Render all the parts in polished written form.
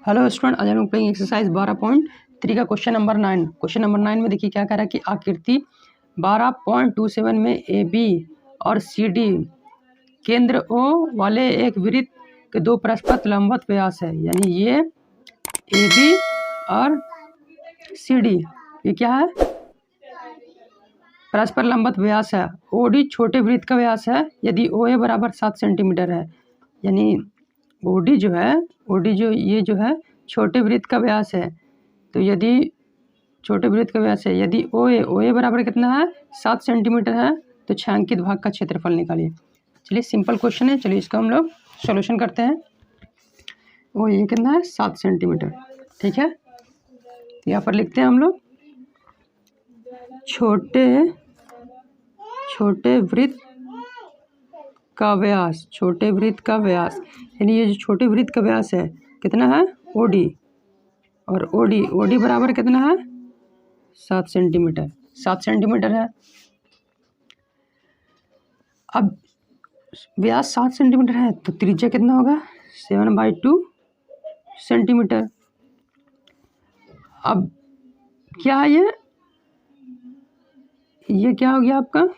Hello student, आज हम लोग प्लेइंग एक्सरसाइज 12.3 का क्वेश्चन नंबर 9। क्वेश्चन नंबर 9 में देखिए क्या कह रहा है कि आकृति 12.27 में ए बी और सी डी केंद्र ओ वाले एक वृत्त के दो परस्पर लंबवत व्यास है। यानी ये ए बी और सी डी ये क्या है, परस्पर लंबवत व्यास है। ओ डी छोटे वृत्त का व्यास है यदि ओ ए बराबर 7 सेंटीमीटर है। यानी ओडी जो है, ओडी जो ये जो है छोटे वृत्त का व्यास है। तो यदि छोटे वृत्त का व्यास है, यदि ओ ए बराबर कितना है 7 सेंटीमीटर है, तो छायांकित भाग का क्षेत्रफल निकालिए। चलिए सिंपल क्वेश्चन है, चलिए इसका हम लोग सॉल्यूशन करते हैं। ओ ए कितना है 7 सेंटीमीटर, ठीक है। यहाँ पर लिखते हैं हम लोग छोटे वृत्त का व्यास, छोटे वृत्त का व्यास। यानी ये जो छोटे वृत्त का व्यास है कितना है ओडी, और ओडी बराबर कितना है 7 सेंटीमीटर, 7 सेंटीमीटर है। अब व्यास 7 सेंटीमीटर है तो त्रिज्या कितना होगा 7/2 सेंटीमीटर। अब क्या है ये क्या हो गया आपका,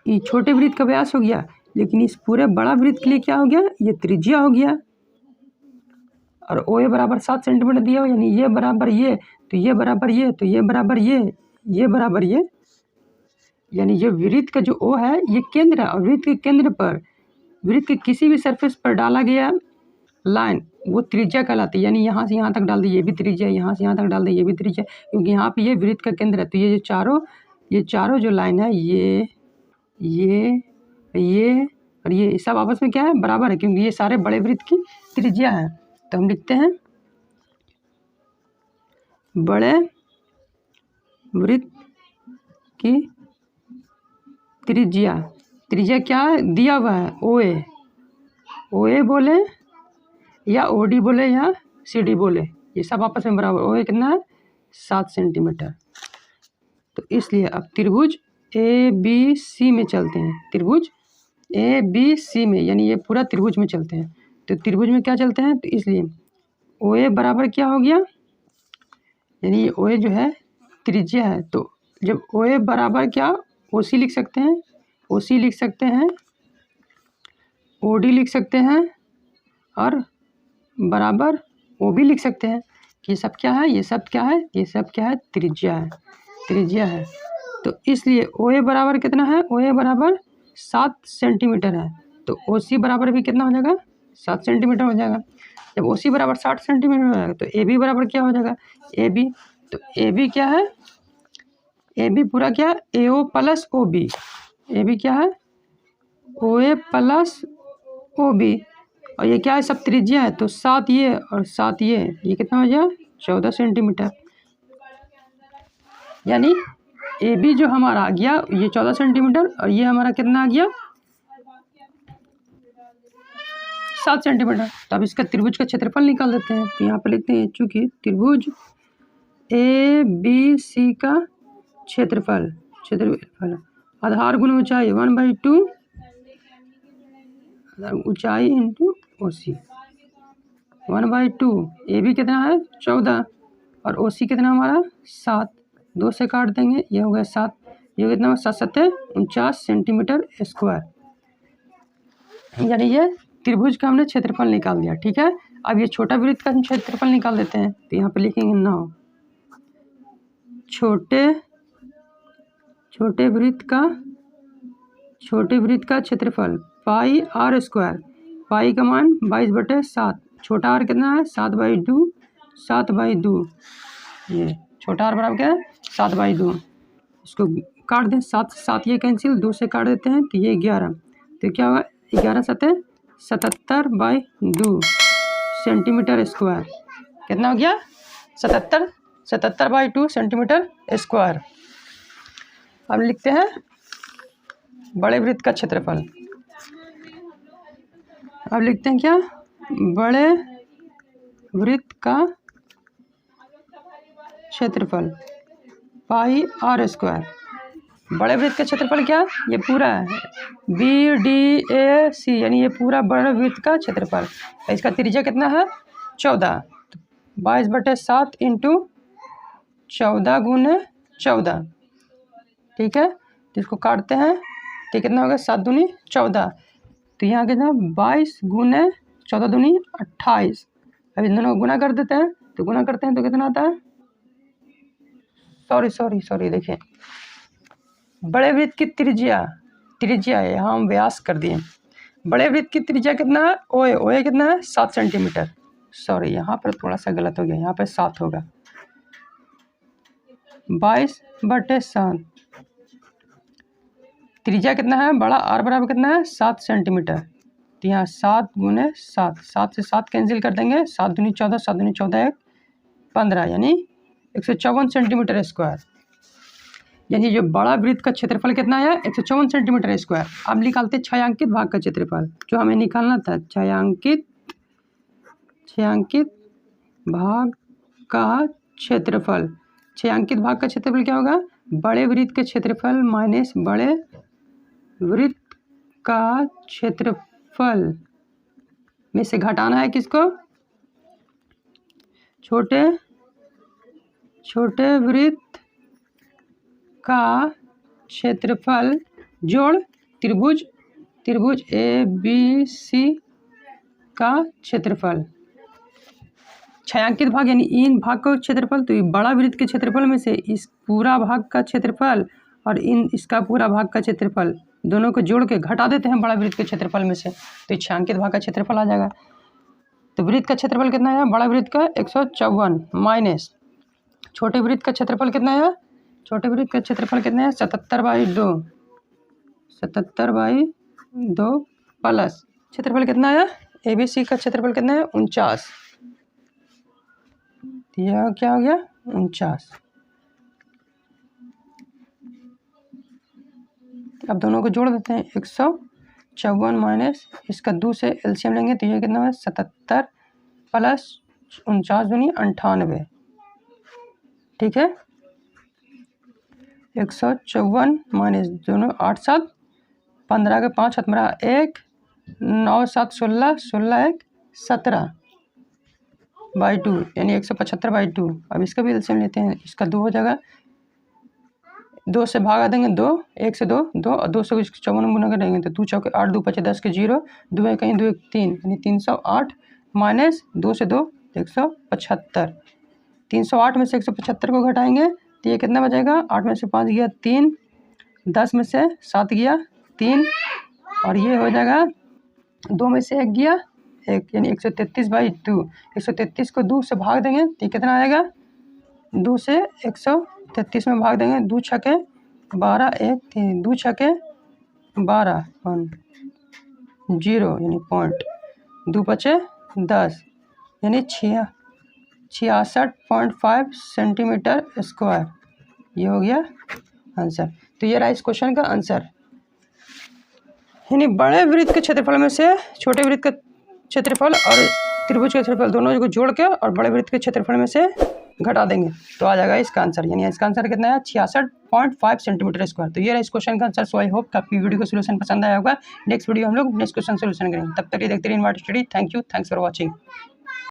ये छोटे वृत्त का व्यास हो गया, लेकिन इस पूरे बड़ा वृत्त के लिए क्या हो गया, ये त्रिज्या हो गया। और ओ ए बराबर 7 सेंटीमीटर दिया हो, यानी ये बराबर ये, तो ये बराबर ये, तो ये बराबर ये बराबर ये। यानी ये वृत्त का जो ओ है ये केंद्र है, और वृत्त के केंद्र पर वृत्त के किसी भी सरफेस पर डाला गया लाइन वो त्रिज्या कहलाती है। यानी यहाँ से यहाँ तक डाल दी ये भी त्रिज्या, यहाँ से यहाँ तक डाल दी ये भी त्रिज्या, क्योंकि यहाँ पे ये वृत्त का केंद्र है। तो ये चारों जो लाइन है ये और ये सब आपस में क्या है बराबर है, क्योंकि ये सारे बड़े वृत्त की त्रिज्या है। तो हम लिखते हैं बड़े वृत्त की त्रिज्या क्या है दिया हुआ है ओ ए बोले या ओ डी बोले या सी डी बोले, ये सब आपस में बराबर। ओ ए कितना है 7 सेंटीमीटर। तो इसलिए अब त्रिभुज ए बी सी में चलते हैं, त्रिभुज ए बी सी में, यानी ये पूरा त्रिभुज में चलते हैं। तो त्रिभुज में क्या चलते हैं, तो इसलिए ओ ए बराबर क्या हो गया, यानी ये ओ ए जो है त्रिज्या है। तो जब ओ ए बराबर क्या ओ सी लिख सकते हैं, ओ सी लिख सकते हैं, ओ डी लिख सकते हैं, और बराबर ओ भी लिख सकते हैं कि ये सब क्या है, ये सब क्या है त्रिज्या है। तो इसलिए ओ ए बराबर कितना है, ओ ए बराबर 7 सेंटीमीटर है। तो ओ सी बराबर भी कितना हो जाएगा 7 सेंटीमीटर हो जाएगा। जब ओ सी बराबर 60 सेंटीमीटर हो जाएगा तो ए बी बराबर क्या हो जाएगा ए बी। तो ए बी क्या है, ए बी पूरा क्या A O plus O B, A B क्या है ओ ए प्लस ओ बी, और ये क्या है सब त्रिज्या है। तो 7 ये और 7 ये कितना हो जाएगा 14 सेंटीमीटर। यानी ए बी जो हमारा आ गया ये 14 सेंटीमीटर, और ये हमारा कितना आ गया 7 सेंटीमीटर। तो अब इसका त्रिभुज का क्षेत्रफल निकाल देते हैं। तो यहाँ पे लिखते हैं चूंकि त्रिभुज ए बी सी का क्षेत्रफल आधार गुण ऊंचाई 1/2 ऊंचाई into O C 1/2। A B कितना है 14 और ओ सी कितना हमारा 7, 2 से काट देंगे, ये हो गया 7, ये कितना 7 49 सेंटीमीटर स्क्वायर। यानी ये त्रिभुज का हमने क्षेत्रफल निकाल दिया, ठीक है। अब ये छोटा वृत्त का क्षेत्रफल निकाल देते हैं। तो यहाँ पे लिखेंगे 9 छोटे वृत्त का क्षेत्रफल पाई आर स्क्वायर, पाई का मान 22/7, छोटा आर कितना है 7/2, ये छोटा आर बराबर क्या है 7/2। इसको काट दें, 7 ये कैंसिल, 2 से काट देते हैं तो ये 11। तो क्या होगा 11 × 7 77/2 सेंटीमीटर स्क्वायर। कितना हो गया 77/2 सेंटीमीटर स्क्वायर। अब लिखते हैं बड़े वृत्त का क्षेत्रफल। अब लिखते हैं क्या बड़े वृत्त का क्षेत्रफल पाई आर स्क्वायर। बड़े वृत्त का क्षेत्रफल क्या, ये पूरा है BDAC, यानी ये पूरा बड़े वृत्त का क्षेत्रफल। इसका त्रिज्या कितना है 14, 22/7 इंटू 14 गुने 14, ठीक है। तो इसको काटते हैं तो कितना होगा 7 दूनी 14, तो यहाँ कितना 22 गुने 14 दूनी 28। अब इन दोनों को गुना कर देते हैं, तो गुना करते हैं तो कितना आता है, सॉरी देखिए, बड़े वृत्त की त्रिज्या है, यहाँ हम व्यास कर दिए। बड़े वृत्त की त्रिज्या कितना है, ओए कितना है 7 सेंटीमीटर। सॉरी यहाँ पर थोड़ा सा गलत हो गया, यहाँ पर 7 होगा, 22/7। त्रिज्या कितना है, बड़ा R बराबर कितना है 7 सेंटीमीटर। तो यहाँ 7 गुने 7, 7 से 7 कैंसिल कर देंगे, 7 दूनी 14, 7 दूनी 14 15, यानी 154 सेंटीमीटर स्क्वायर। यानी जो बड़ा वृत्त का क्षेत्रफल कितना है 154 सेंटीमीटर स्क्वायर। अब निकालते छायांकित भाग का क्षेत्रफल, जो हमें निकालना था, छायांकित भाग का क्षेत्रफल। छायांकित भाग का क्षेत्रफल क्या होगा, बड़े वृत्त के क्षेत्रफल माइनस बड़े वृत्त का क्षेत्रफल में से घटाना है किसको, छोटे वृत्त का क्षेत्रफल जोड़ त्रिभुज ABC का क्षेत्रफल। छायांकित भाग यानी इन भाग का क्षेत्रफल, तो ये बड़ा वृत्त के क्षेत्रफल में से इस पूरा भाग का क्षेत्रफल और इसका पूरा भाग का क्षेत्रफल दोनों को जोड़ के घटा देते हैं बड़ा वृत्त के क्षेत्रफल में से, तो ये छायांकित भाग का क्षेत्रफल आ जाएगा। तो वृत्त का क्षेत्रफल कितना है, बड़ा वृत्त का 154 माइनस छोटे वृत्त का क्षेत्रफल कितना है, 77/2, 77/2 प्लस क्षेत्रफल कितना है ABC का क्षेत्रफल कितना है 49, यह क्या हो गया 49। अब दोनों को जोड़ देते हैं, 154 माइनस इसका 2 से एलसीएम लेंगे तो ये कितना है 77 प्लस 49 दूनी 98, ठीक है। 154 माइनस दोनों 8 7 15 के 5 हाथ मेरा 1 9 7 16 16 1 17/2, यानी 175/2। अब इसका भी एलसीएम लेते हैं, इसका 2 हो जाएगा, 2 से भागा देंगे 2, 1 से 2 2 और 2 से 54 गुना करेंगे तो 2 चौके 8 2 5 10 के 0, 2 कहीं 2 3, यानी 308 माइनस 2 से 2 175। 308 में से 175 को घटाएंगे तो ये कितना बचेगा, 8 में से 5 गया 3, 10 में से 7 गया 3, और ये हो जाएगा 2 में से 1 गया 1, यानी 133/2। 133 को 2 से भाग देंगे तो ये कितना आएगा, 2 से 133 में भाग देंगे, 2 छके 12 1 3, 2 छके 12 1 0, यानी पॉइंट, 2 बचे 10, यानी 66.5 सेंटीमीटर स्क्वायर। ये हो गया आंसर। तो ये रहा इस क्वेश्चन का आंसर, यानी बड़े वृत्त के क्षेत्रफल में से छोटे वृत्त का क्षेत्रफल और त्रिभुज का क्षेत्रफल दोनों को जोड़ के और बड़े वृत्त के क्षेत्रफल में से घटा देंगे तो आ जाएगा इसका आंसर। यानी इसका आंसर कितना है 66.5 सेंटीमीटर स्क्वायर। तो ये रहा इस क्वेश्चन का आंसर। सो आई होप आपकी वीडियो का सोल्यूशन पसंद आया होगा। नेक्स्ट वीडियो हम लोग नेक्स्ट क्वेश्चन सोल्यूशन करेंगे, तब तक ये देखते रहिए invert study. Thank you, thanks for watching.